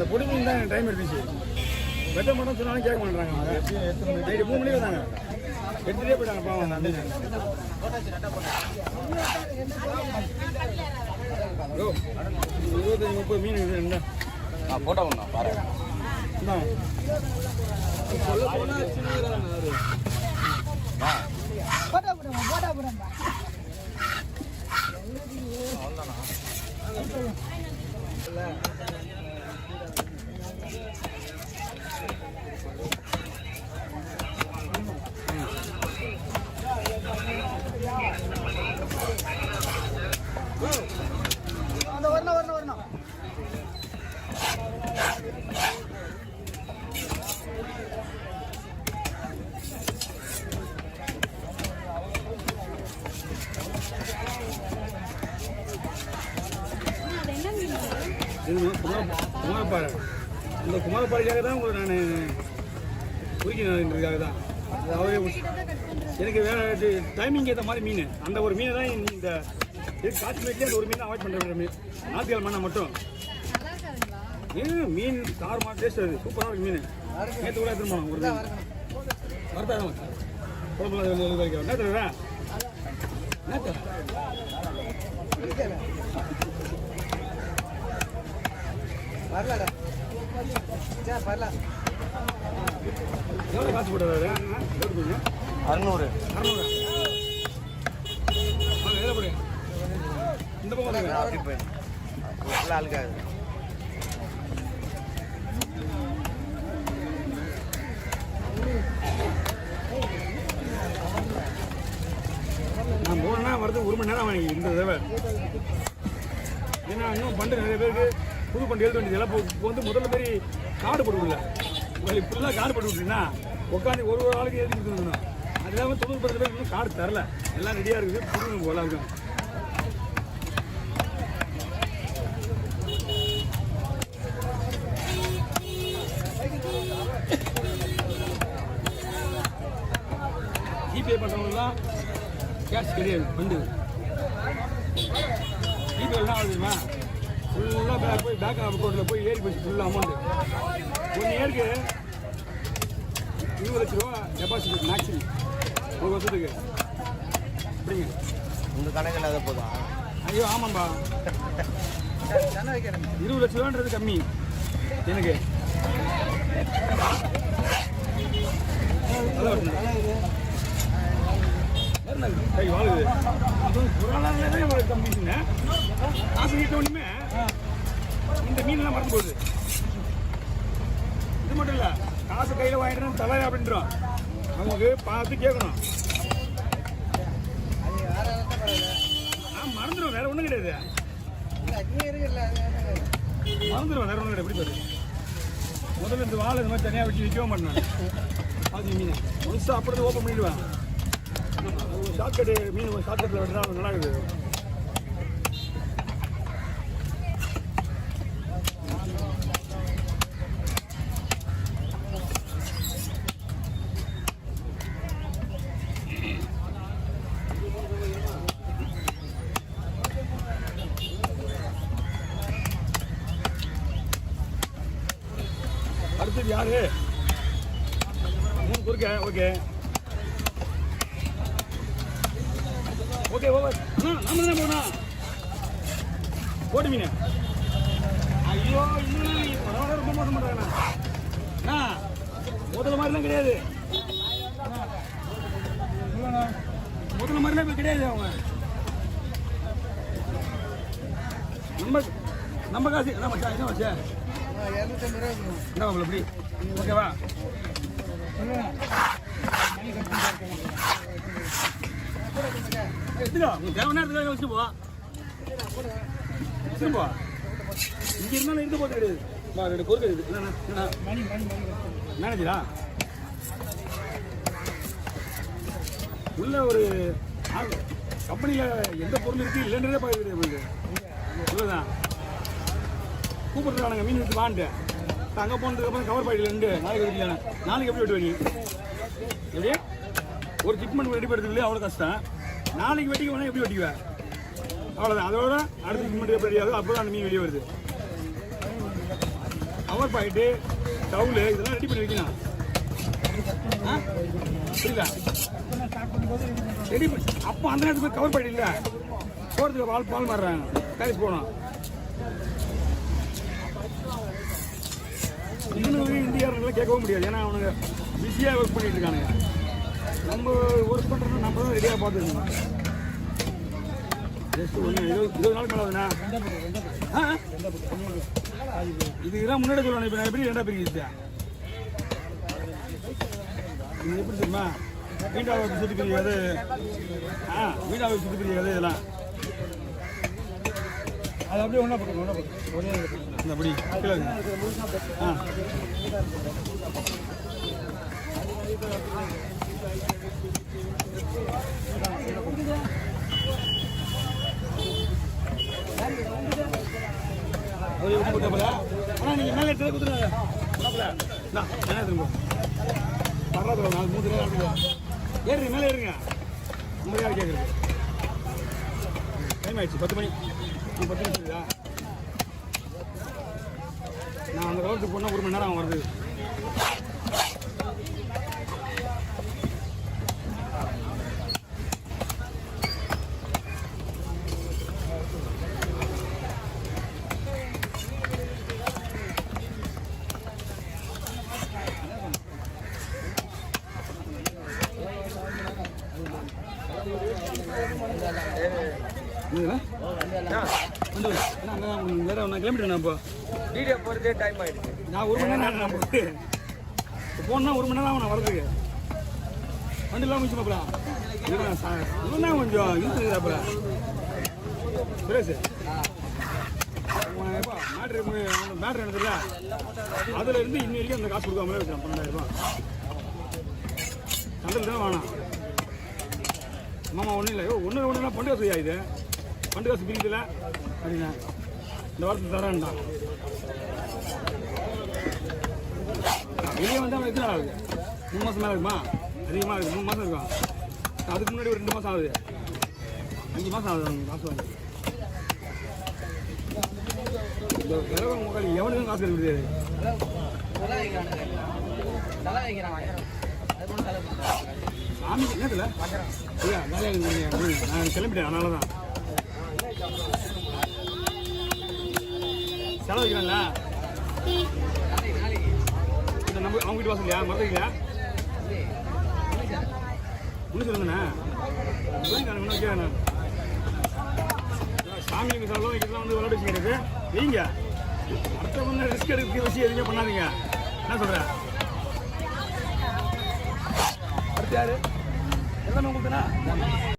அந்த பொடி மீன் தான் டைம் எடுத்துச்சு. வெட்ட மட்டும் சொன்னாலும் கேட்க மாட்டாங்க. நைட்டு 3 மணிக்கு வந்தாங்க, எடுத்துகிட்டே போயிட்டாங்க பாவம். அந்த 25-30 மீன் என்ன போட்டோ ஒன்றா பாரு. வரணும். குமாரப்பாறை. இந்த குமாரப்பாறைக்காக தான் உங்களை நான் குறிக்கிறதுக்காக தான். அவரே எனக்கு வேற டைமிங் ஏற்ற மாதிரி மீன், அந்த ஒரு மீனை தான் இந்த காஷ்மீர்லேயே அந்த ஒரு மீன் அவாய்ட் பண்ணுற மீன். நாத்தியால் மண்ணை மட்டும் மீன் கார் மாதிரி டேஸ்ட் வருது. சூப்பராக இருக்கு மீன். நேற்று கூட திரும்ப ஒரு வரத்தாங்க குழம்புல என்ன தருவா வரல எவ்வளோ காசு போட்டாரு? 600. இந்த பக்கம் அப்படி போய் நல்லா அழுக்காது. நான் போனேன்னா வரது 1 மணி நேரம் வாங்கி இந்த தடவை. ஏன்னா இன்னும் பண்டு நிறைய பேருக்கு புது பண்டு எழுத வேண்டியது எல்லாம் இப்போ வந்து முதல்ல பேர் கார்டு போட்டு விடல. உங்களுக்கு ஃபுல்லாக கார்டு போட்டு விட்டீங்கன்னா உட்காந்து ஒரு ஆளுக்கு எழுதி கொடுத்துருந்தோம். அது இல்லாமல் 90% பேர் இன்னும் கார்டு தரல. எல்லாம் ரெடியாக இருக்குது. புது போல இருக்கும். ஜிபே பண்ணுறவங்கலாம் கேஷ் கிடையாது. ஃபண்டு ஜிபே என்ன ஆகுதுமா? ஃபுல்லாக போய் பேங்க் அக்கௌண்ட்டில் போய் ஏறி போச்சு ஃபுல்லாக அமௌண்ட்டு. 1 இயருக்கு 20 லட்ச ரூபா டெபாசிட் மேக்ஸிமம் 1 வருஷத்துக்கு. அப்படிங்க உங்கள் கணக்கில் அதை போதும். ஐயோ ஆமாம்பா, 20 லட்ச ரூபான்றது கம்மி எனக்கு. கை வாழுது. அதுவும் பொருளாதாரம் கம்மிங்க. காசு கிட்ட ஒன்றுமே இந்த மீன்லாம் மறந்து போகுது. இது மட்டும் இல்லை, காசு கையில் வாங்கிட்டு தலை அப்படின்றோம். அவங்களுக்கு பார்த்து கேட்கணும். நான் மறந்துடுவேன், வேற ஒன்றும் கிடையாது. மறந்துடுவேன், வேற ஒன்றும் கிடையாது. எப்படி பாரு, முதல்ல இந்த வாழை இந்த மாதிரி தனியாக வச்சு விற்கவே மாட்டேன். அது மீன் முழுசாக அப்படியே ஓப்பன் பண்ணிடுவேன். ஷார்ட்கட்டு மீன் ஷார்ட்கட்டில் வெட்டினா நல்லா இருக்குது. அடுத்தது யாரு? 3 குறுக்க. Okay okay over. நம்ம தானே போனா போட்டு மீன். ஐயோ இன்னும் பரவாயில்ல, ரொம்ப மோசம் பண்ணுறாங்கண்ணா. முதல்ல மாதிரிலாம் கிடையாது. முதல்ல மாதிரிலாம் இப்போ கிடையாது. அவங்க நம்ம காசு என்ன வச்சா என்ன வச்சா 250 ரூபா என்ன உங்களை எப்படி ஓகேவா? எடுத்துக்கோ, உங்க தேவையான இடத்துல வச்சுட்டு போ. வச்சுட்டு போ. இங்கே இருந்தாலும் இருக்க போது கிடையாது. 2 பொருள் இருக்குது. என்னண்ணா மேனேஜரா உள்ள ஒரு கம்பெனியில் எந்த பொருள் இருக்குது இல்லைன்றதே பார்க்குறது உங்களுக்கு இவ்வளோதான். கூப்பிட்டுருக்கானுங்க மீன் விட்டு வான்ட்டு. அங்கே போனதுக்கப்புறம் கவர் பாயிட்டில் நாளைக்கு வெட்டிக்கல. நாளைக்கு எப்படி வெட்டுவீங்க? எப்படி ஒரு சிக்மெண்ட் ரெடி பண்ணுறது அவ்வளோ கஷ்டம். நாளைக்கு வெட்டிக்க வேணா எப்படி வெட்டிக்குவேன்? அவ்வளோதான். அதோட அடுத்த சிக்மெண்ட் எப்படி ரெடி ஆகுது அப்போ தான் அந்த மீன் வெளியே வருது. கவர் பாயிட்டு டவுலு இதெல்லாம் ரெடி பண்ணி வைக்கணும். புரியுதா? ரெடி பண்ணி அப்போ அந்த நேரத்துக்கு கவர் பாயிட்டு இல்லை போகிறதுக்கு பால் மாறுறாங்க. கைஸ் போகணும். இன்னும் இந்தியாவில் கேட்கவும் முடியாது. ஏன்னா அவனுங்க பிஸியாக ஒர்க் பண்ணிட்டு இருக்கானுங்க. நம்ம ஒர்க் பண்ணுறோம்னா நம்ம தான் ரெடியாக பார்த்துருக்கணும். ஜஸ்ட் ஒன்று 20 நாள் மேலே ஆகுதுண்ணா. இதுதான் முன்னாடி சொல்லணும். இப்போ நான் எப்படி 2 பிரிக்கிட்டா இது எப்படி தெரியுமா? வீண்டாவை சுற்றி பிரிக்காது. வீண்டாவை சுற்றி பிரிக்காது. இதெல்லாம் அது அப்படியே ஒன்றா போட்டு ஒரே இந்த அப்படி கீழே ஆனால் நீங்கள் மேலே எடுத்து கொடுத்துருங்க. என்ன திரும்ப வர்றது 4 3 ஏறுங்க. மேலே ஏறுங்க. உங்கள் யார் கேட்குறது? டைம் ஆயிடுச்சு 10 மணி. 10 நிமிஷம். நான் அந்த ரோட்டுக்கு போனால் 1 மணி நேரம் வருது. கிளம்பிட்டேன். இப்போ வீடியோ போகிறதே டைம் ஆகிடுச்சு. நான் 1 மணி நேரம் நான் போட்டு போனால் 1 மணி நேரம் நான் வரதுக்கு வண்டிலாம் முடிச்சு பார்ப்பலாம். இல்லைன்னா கொஞ்சம் இருக்குதுப்பா சுரேஷ். எப்பா மேட்ரு எடுத்துல அதில் இருந்து இன்னி வரைக்கும் அந்த காசு கொடுக்காமலே வச்சேன். 12,000 ரூபா சண்டல் தான் வேணாம். மாமா ஒன்றும் இல்லை. ஒன்றுனா பண்டு காசு இது பண்டு காசு பிரிக்கல அப்படின்னா இந்த வாரத்துக்கு தரேன்டா. வெளியே வந்து அவன் எத்தனை ஆகுது? 3 மாதம் மேலே இருக்குமா? அதிகமாக இருக்குது. 3 மாதம் இருக்கும். அதுக்கு முன்னாடி ஒரு 2 மாதம் ஆகுது. 5 மாதம் ஆகுது அவங்க காசு வாங்கி. இந்த விலகம் முகால் எவனுக்கும் காசு இருக்க முடியாது. சாமி என்னத்துல ஐயா வேலையாக நான் கிளம்பிட்டேன். அதனால தான் செலவு வைக்கிறாங்களா? இந்த நம்ம அவங்க வீட்டு வாசல்லையா மறந்துங்களா? ஒன்று சொல்லுங்கண்ணா. நான் சாமி செலவு வைக்கிறதுலாம் வந்து விளையாட்டு வச்சுக்கிறது வைங்க. அடுத்த முன்னே ரிஸ்க் எடுக்க வச்சு எதுவுமே பண்ணாதீங்க. என்ன சொல்கிறேன்? அடுத்து யாரு எல்லாமே உங்களுக்குண்ணா?